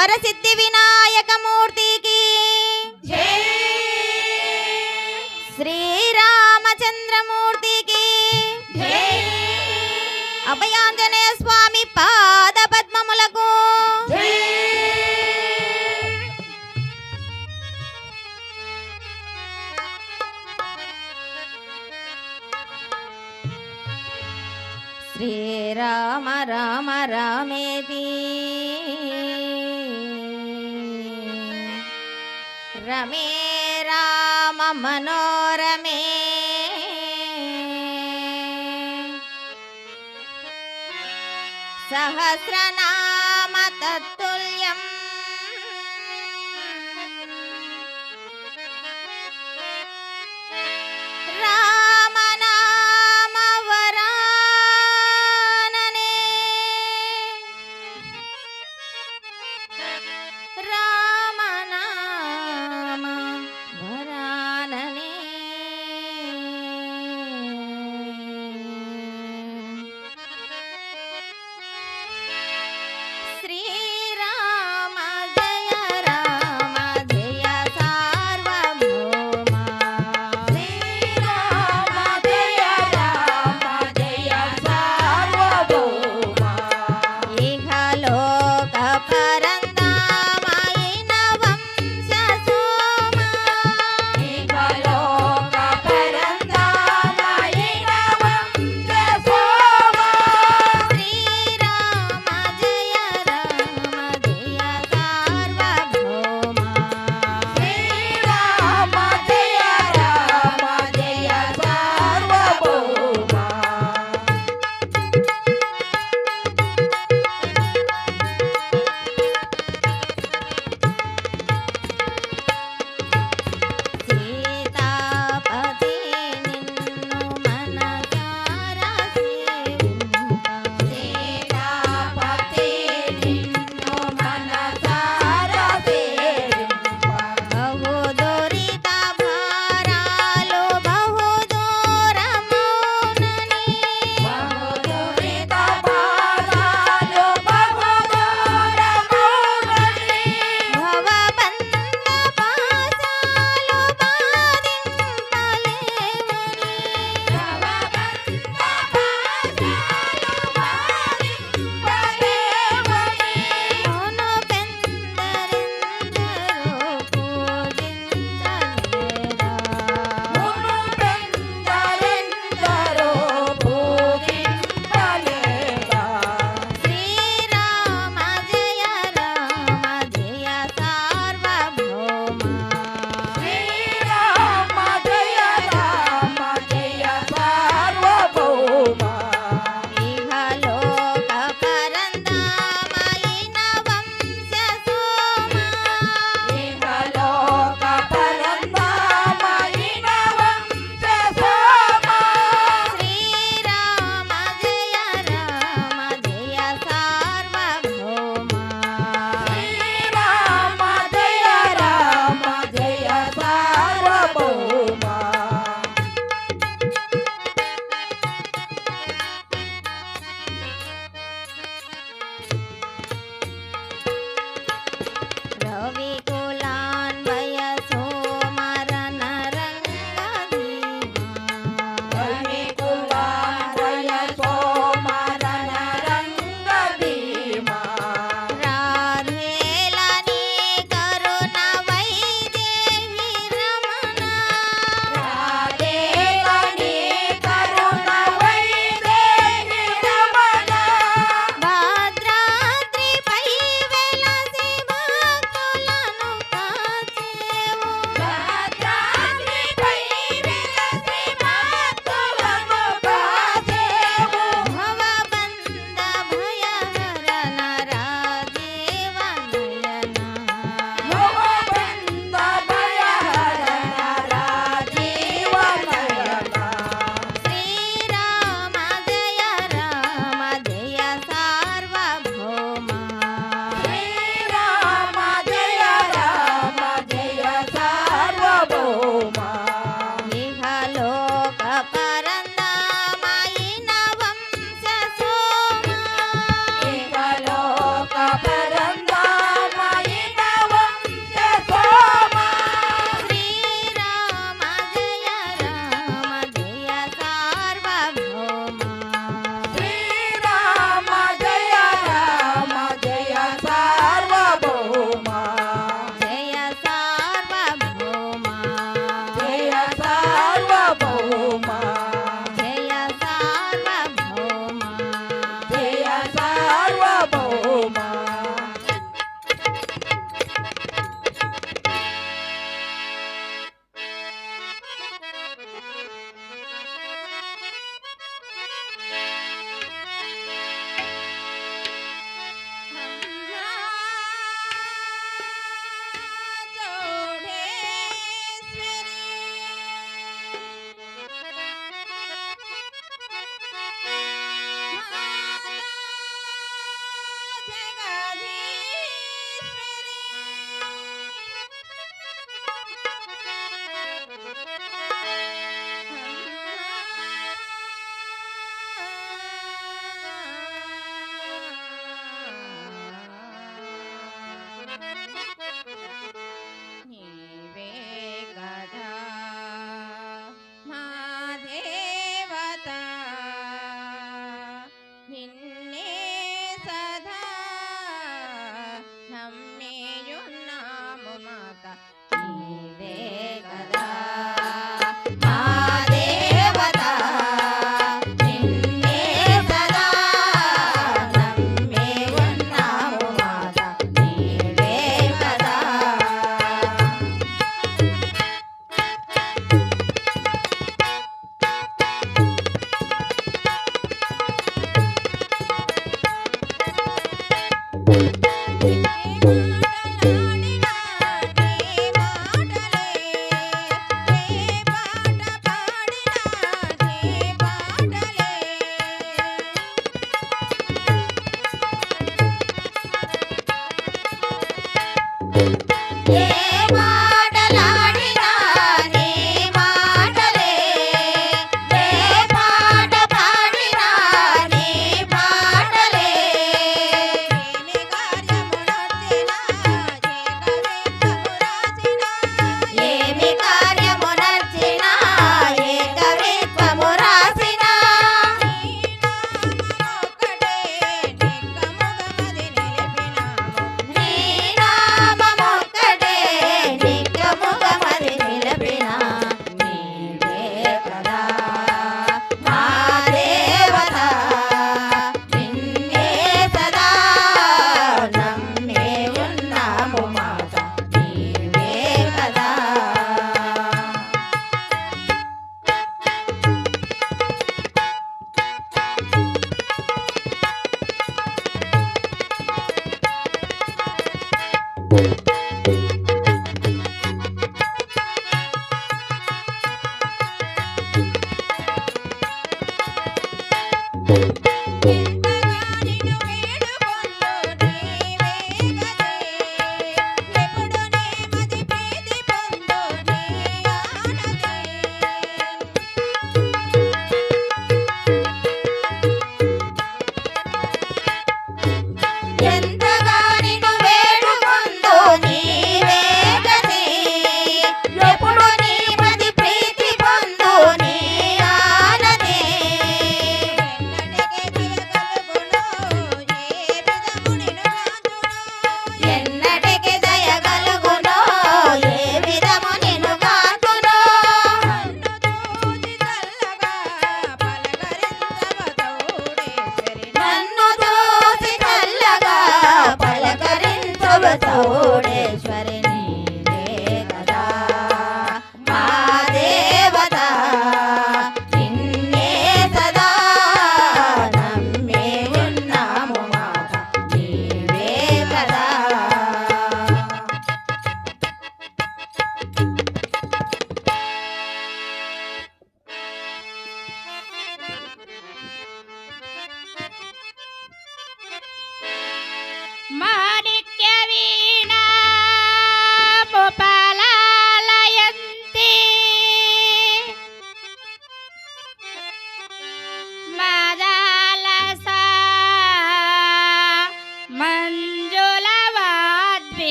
వరసిద్ధి వినాయక మూర్తికి జై శ్రీరామచంద్రమూర్తికి జై అభయాంజనేయ స్వామి పాద పద్మములకు జై శ్రీరామ రామ రామేతి రమే రామ మనోరమే సహస్రనామ తత్తుల్యం రామనామ వరాననే రామనామ వరాననే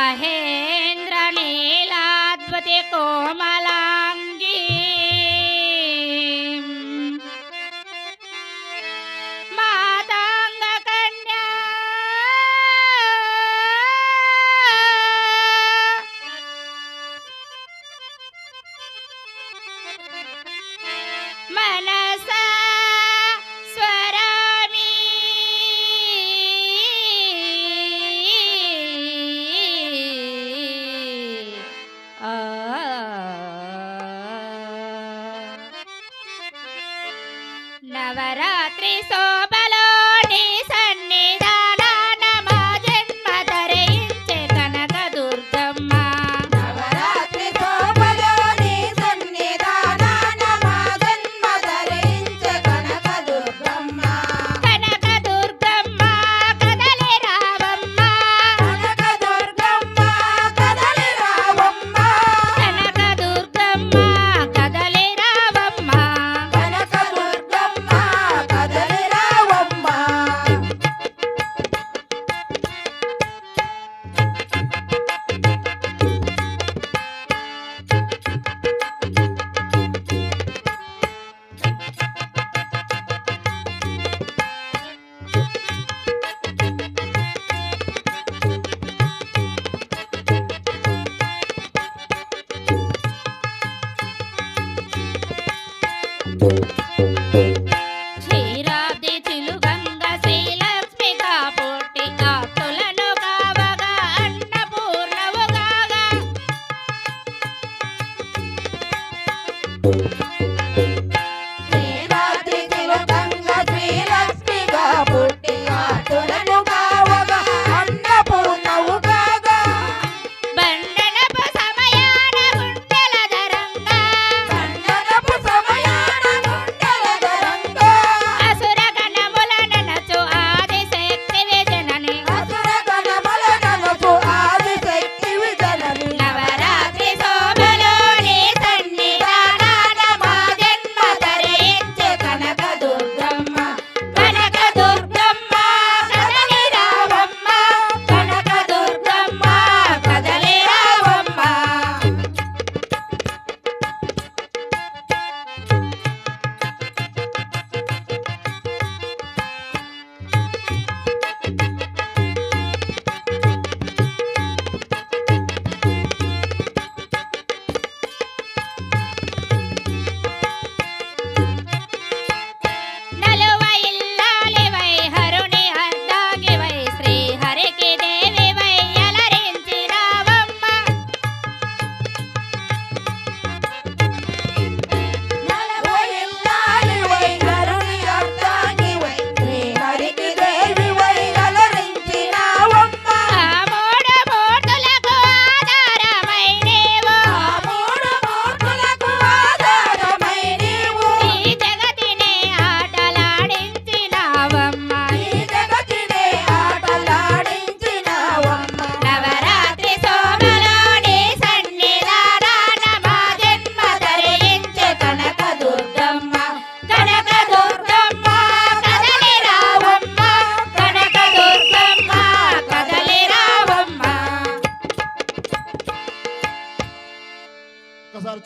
మహేంద్ర నీలాద్వతి కోమలాంగి మాతాంగ కన్యా మనసా స్వరామి నవరాత్రి శోభలో నీ సన్నిధానాన మా జన్మ ధరించే కనక దుర్గమ్మ నవరాత్రి శోభలో నీ సన్నిధానాన మా జన్మ ధరించే కనక దుర్గమ్మ కనక దుర్గమ్మ కదలి రావమ్మ కనక దుర్గమ్మ కదలి రావమ్మ కనక దుర్గమ్మ కదలి రావమ్మ కనక దుర్గమ్మ కదలి రావమ్మ క్షీరాబ్ది చిలుగంగ శ్రీలక్ష్మిగా పుట్టి ఆప్తులను కావగా అన్నపూర్ణవు కాగా శ్రీరాత్రి తిలకంగ శ్రీలక్ష్మిగా పుట్టి ఆతులను కావగా అన్నపూర్ణవు కాగా బండనపు సమయాన గుండెల ధరంగా ఖండనపు సమయాన గుండెల ధరంగా అసుర గణముల ననచు ఆదిశక్తివి జనని అసుర గణముల ననచు ఆదిశక్తివి జనని నవరాత్రి శోభలో నీ సన్నిధానాన మా జన్మ ధరించే కనక దుర్గమ్మ కనక దుర్గమ్మ కదలి రావమ్మ కనక దుర్గమ్మ కదలి రావమ్మ నలువ ఇల్లాలివై హరుని అర్ధాంగివై శ్రీహరికి దేవివై అలరించి రావమ్మ నలవైల్లాలివై నరుని అర్ధాంగివై శ్రీహరికి దేవివై అలరించినావమ్మ ఆ మూడు మూర్తులకు ఆధారమై నీవు ఆ మూడు మూర్తులకు ఆధారమై నీవు ఈ జగతినే ఆటలాడించినావమ్మ ఈ జగతినే ఆటలాడించినావమ్మ నవరాత్రి శోభలో నీ సన్నిధానాన మా జన్మ ధరించే కనక దుర్గమ్మ కనక దుర్గమ్మ కదలి రావమ్మ కనక దుర్గమ్మ కదలి రావమ్మ ఒకసారి